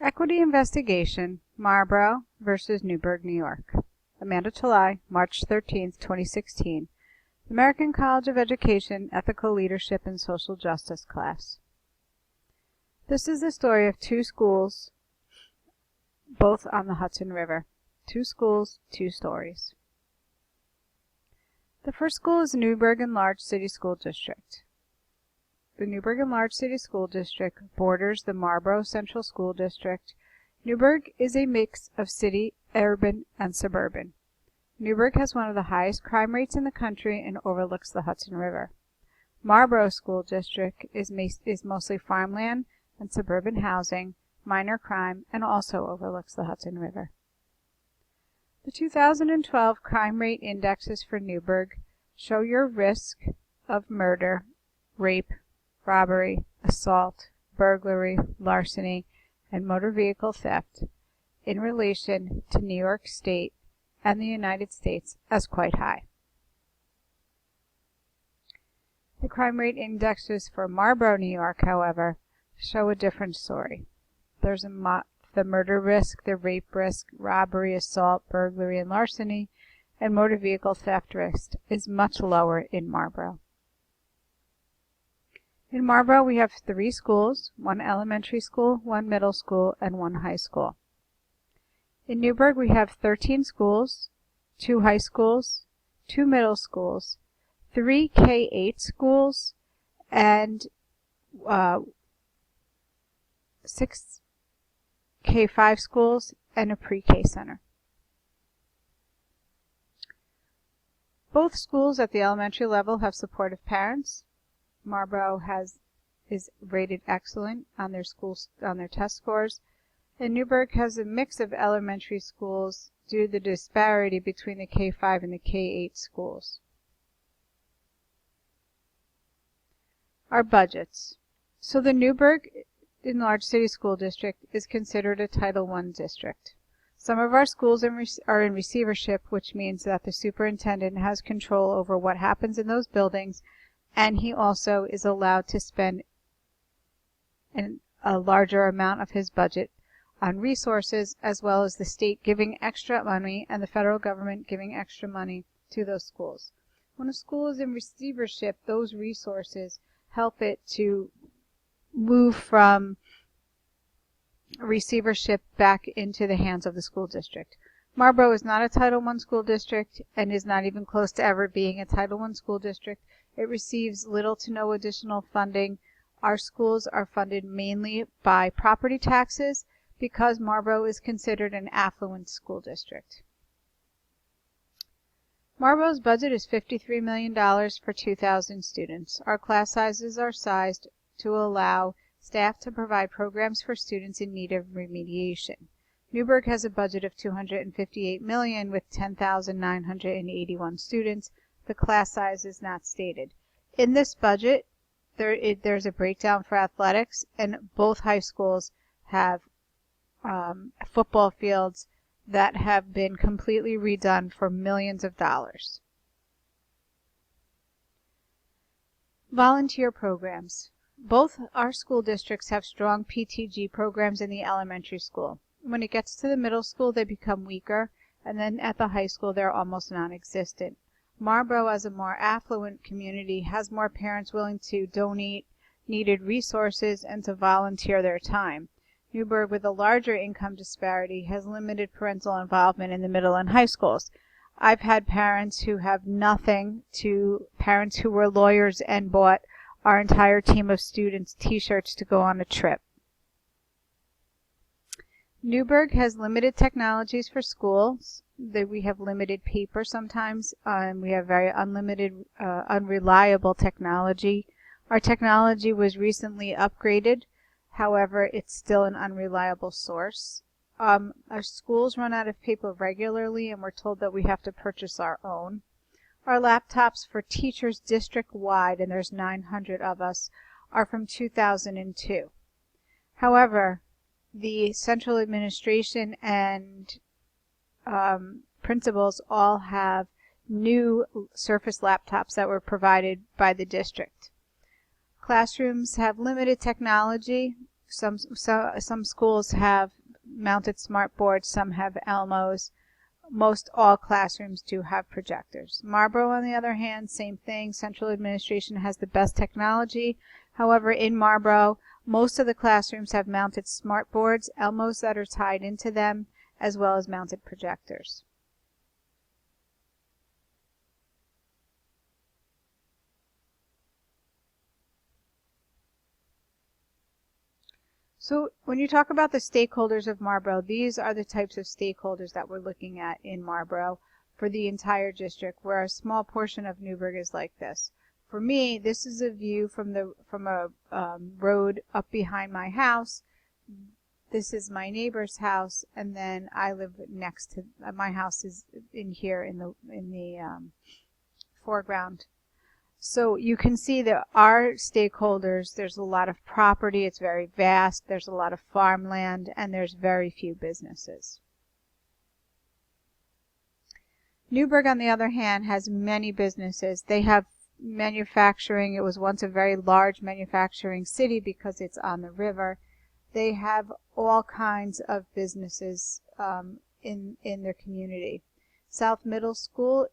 Equity Investigation, Marlboro versus Newburgh, New York. Amanda Talai, March 13, 2016. American College of Education, Ethical Leadership and Social Justice class. This is the story of two schools, both on the Hudson River. Two schools, two stories. The first school is Newburgh Enlarged City School District. The Newburgh Enlarged City School District borders the Marlboro Central School District. Newburgh is a mix of city, urban, and suburban. Newburgh has one of the highest crime rates in the country and overlooks the Hudson River. Marlboro School District is mostly farmland and suburban housing, minor crime, and also overlooks the Hudson River. The 2012 crime rate indexes for Newburgh show your risk of murder, rape, robbery, assault, burglary, larceny, and motor vehicle theft in relation to New York State and the United States as quite high. The crime rate indexes for Marlboro, New York, however, show a different story. There's the murder risk, the rape risk, robbery, assault, burglary, and larceny, and motor vehicle theft risk is much lower in Marlboro. In Marlboro, we have 3 schools, 1 elementary school, 1 middle school, and 1 high school. In Newburgh, we have 13 schools, 2 high schools, 2 middle schools, 3 K-8 schools, and 6 K-5 schools, and a pre-K center. Both schools at the elementary level have supportive parents. Marlboro is rated excellent on their test scores, and Newburgh has a mix of elementary schools due to the disparity between the K-5 and the K-8 schools. Our budgets. So the Newburgh Enlarged City School District is considered a Title I district. Some of our schools are in receivership, which means that the superintendent has control over what happens in those buildings, and he also is allowed to spend a larger amount of his budget on resources, as well as the state giving extra money and the federal government giving extra money to those schools. When a school is in receivership, those resources help it to move from receivership back into the hands of the school district. Marlboro is not a Title I school district and is not even close to ever being a Title I school district. It receives little to no additional funding. Our schools are funded mainly by property taxes because Marlboro is considered an affluent school district. Marlboro's budget is $53 million for 2,000 students. Our class sizes are sized to allow staff to provide programs for students in need of remediation. Newburgh has a budget of $258 million with 10,981 students. The class size is not stated. In this budget, there's a breakdown for athletics, and both high schools have football fields that have been completely redone for millions of dollars. Volunteer programs. Both our school districts have strong PTG programs in the elementary school. When it gets to the middle school, they become weaker, and then at the high school, they're almost non-existent. Marlboro, as a more affluent community, has more parents willing to donate needed resources and to volunteer their time. Newburgh, with a larger income disparity, has limited parental involvement in the middle and high schools. I've had parents who have nothing to parents who were lawyers and bought our entire team of students t-shirts to go on a trip. Newburgh has limited technologies for schools. We have limited paper sometimes. We have very unreliable technology. Our technology was recently upgraded. However, it's still an unreliable source. Our schools run out of paper regularly, and we're told that we have to purchase our own. Our laptops for teachers district-wide, and there's 900 of us, are from 2002. However, the central administration and principals all have new Surface laptops that were provided by the district. Classrooms have limited technology. Some schools have mounted smart boards, some have Elmos. Most all classrooms do have projectors. Marlboro, on the other hand, same thing. Central administration has the best technology. However, in Marlboro, most of the classrooms have mounted smart boards, Elmos that are tied into them, as well as mounted projectors. So when you talk about the stakeholders of Marlboro, these are the types of stakeholders that we're looking at in Marlboro for the entire district, where a small portion of Newburgh is like this. For me, this is a view from a road up behind my house. This is my neighbor's house, and then I live next to my house is in here in the foreground. So you can see that our stakeholders, there's a lot of property, it's very vast, there's a lot of farmland, and there's very few businesses. Newburgh, on the other hand, has many businesses. They have manufacturing. It was once a very large manufacturing city because it's on the river. They have all kinds of businesses in their community. South Middle School,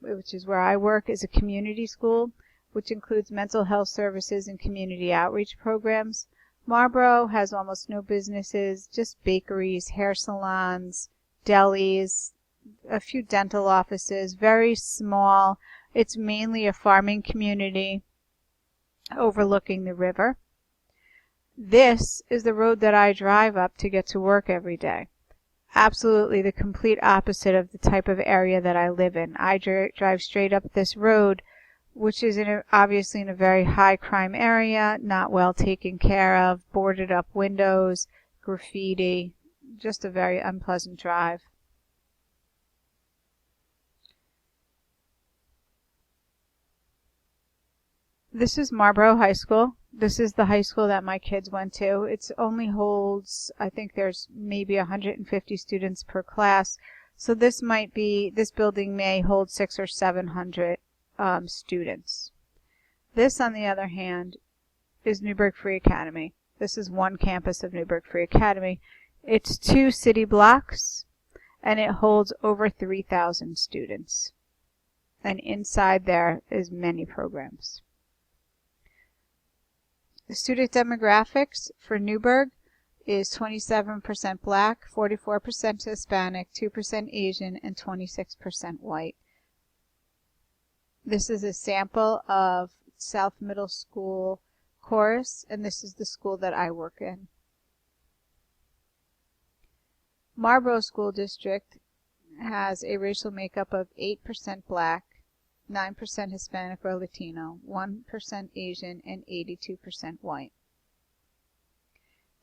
which is where I work, is a community school, which includes mental health services and community outreach programs. Marlboro has almost no businesses, just bakeries, hair salons, delis, a few dental offices, very small. It's mainly a farming community overlooking the river. This is the road that I drive up to get to work every day. Absolutely the complete opposite of the type of area that I live in. I drive straight up this road, which is obviously in a very high crime area, not well taken care of, boarded up windows, graffiti, just a very unpleasant drive. This is Marlboro High School. This is the high school that my kids went to. It only holds, I think there's maybe 150 students per class. So this building may hold 600 or 700 students. This, on the other hand, is Newburgh Free Academy. This is one campus of Newburgh Free Academy. It's 2 city blocks, and it holds over 3,000 students. And inside there is many programs. The student demographics for Newburgh is 27% Black, 44% Hispanic, 2% Asian, and 26% white. This is a sample of South Middle School chorus, and this is the school that I work in. Marlboro School District has a racial makeup of 8% Black, 9% Hispanic or Latino, 1% Asian, and 82% white.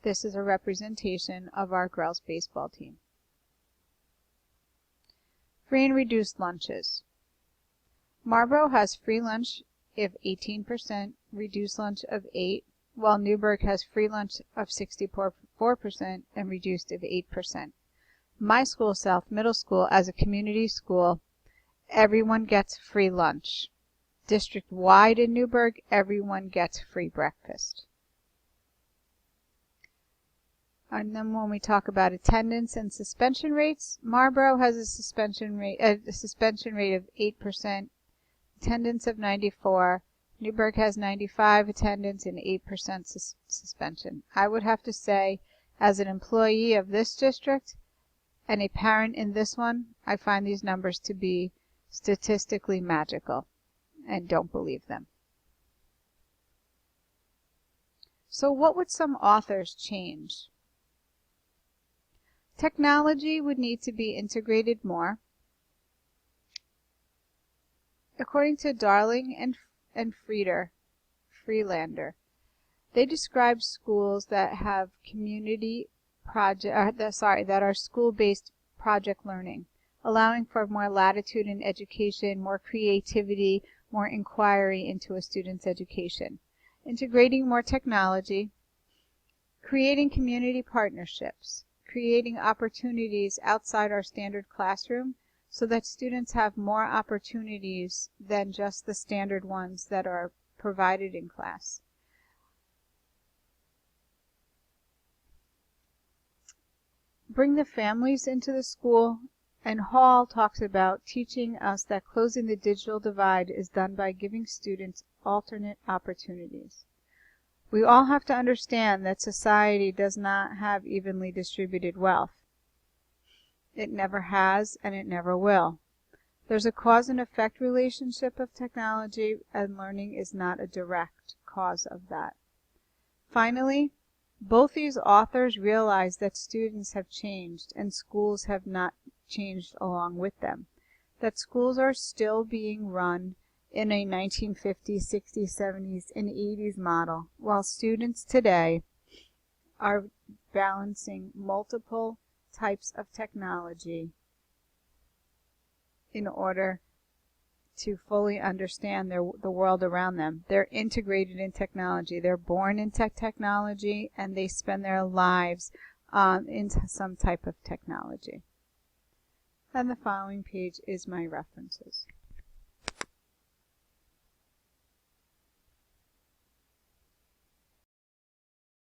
This is a representation of our girls' baseball team. Free and reduced lunches. Marlboro has free lunch of 18%, reduced lunch of 8%, while Newburgh has free lunch of 64% and reduced of 8%. My school, South Middle School, as a community school, everyone gets free lunch. District-wide in Newburgh, everyone gets free breakfast. And then when we talk about attendance and suspension rates, Marlboro has a suspension rate of 8%, attendance of 94. Newburgh has 95 attendance and 8% suspension. I would have to say, as an employee of this district and a parent in this one, I find these numbers to be statistically magical and don't believe them. So what would some authors change? Technology would need to be integrated more. According to Darling and Freelander, they describe schools that have that are school-based project learning, allowing for more latitude in education, more creativity, more inquiry into a student's education, integrating more technology, creating community partnerships, creating opportunities outside our standard classroom so that students have more opportunities than just the standard ones that are provided in class. bring the families into the school, and Hall talks about teaching us that closing the digital divide is done by giving students alternate opportunities. We all have to understand that society does not have evenly distributed wealth. It never has, and it never will. There's a cause and effect relationship of technology, and learning is not a direct cause of that. Finally, both these authors realize that students have changed and schools have not changed along with them. That schools are still being run in a 1950s, 60s, 70s, and 80s model, while students today are balancing multiple types of technology in order to fully understand the world around them. They're integrated in technology. They're born into technology, and they spend their lives in some type of technology. And the following page is my references.